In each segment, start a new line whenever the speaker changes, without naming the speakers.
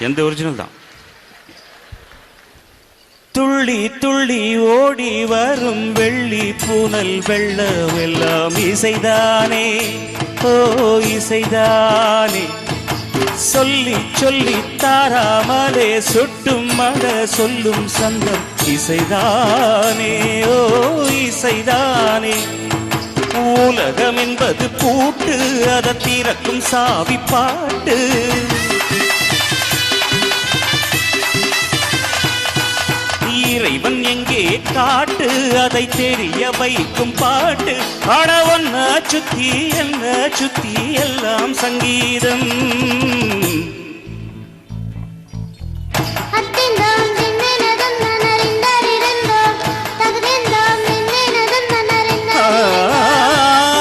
எந்த ஒரிஜினல் தான். துள்ளி துள்ளி ஓடி வரும் வெள்ளி பூனல் வெள்ளம் எல்லாம் இசைதானே, ஓ இசைதானே. சொல்லி சொல்லி தாராமலே சுட்டும் மட சொல்லும் சந்தம் இசைதானே, ஓ இசைதானே. உலகம் என்பது பூட்டு, அதை திறக்கும் சாவி பாட்டு. இறைவன் எங்கே காட்டு, அதை தெரிய வைக்கும் பாட்டு. ஆட ஒன்ன சுத்தி என்ன சுத்தி எல்லாம் சங்கீதம்.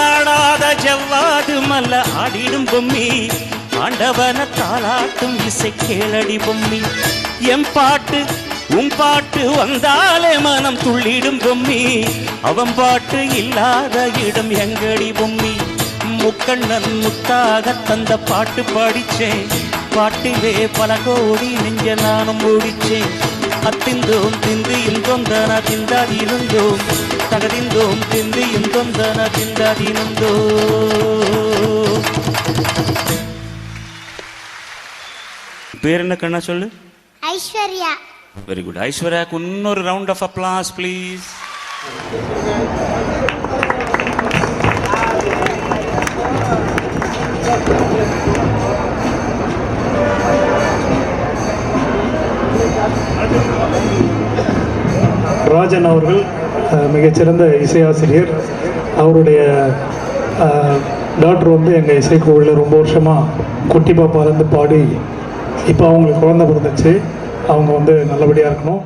ஆடாத ஜவ்வாது மல்ல ஆடிடும் பொம்மி, ஆண்டவன தாளாட்டும் இசை கேளடி பொம்மி. எம் பாட்டு உன் பாட்டு வந்தாலே மனம் துள்ளிடும் பொம்மி, அவன் பாட்டு இல்லாத இடம் எங்கடி பொம்மி. முக்கண்ணன் முத்தாக தந்த பாட்டு பாடிச்சேன், பாட்டிலே பல கோடி நெஞ்ச நானும் ஓடிச்சேன். அத்திந்தோம் திந்து இந்தொந்தன திந்தாதிருந்தோம், தகதிந்தோம் திந்து இந்தொந்தன திந்தாதிருந்தோ. பேர் என்ன கண்ணா சொல்லு?
ஐஸ்வர்யா.
Very good. ஐஸ்வர்யாக்கு இன்னொரு round of applause please.
Rajan அவர்கள் மிகச்சிறந்த இசையாசிரியர். அவருடைய டாக்டர் வந்து எங்கள் இசைக்குழுவில் ரொம்ப வருஷமாக குட்டி பாப்பாலேருந்து பாடி இப்போ அவங்களுக்கு குழந்தை பிறந்துச்சு. அவங்க வந்து நல்லபடியாக இருக்கணும்.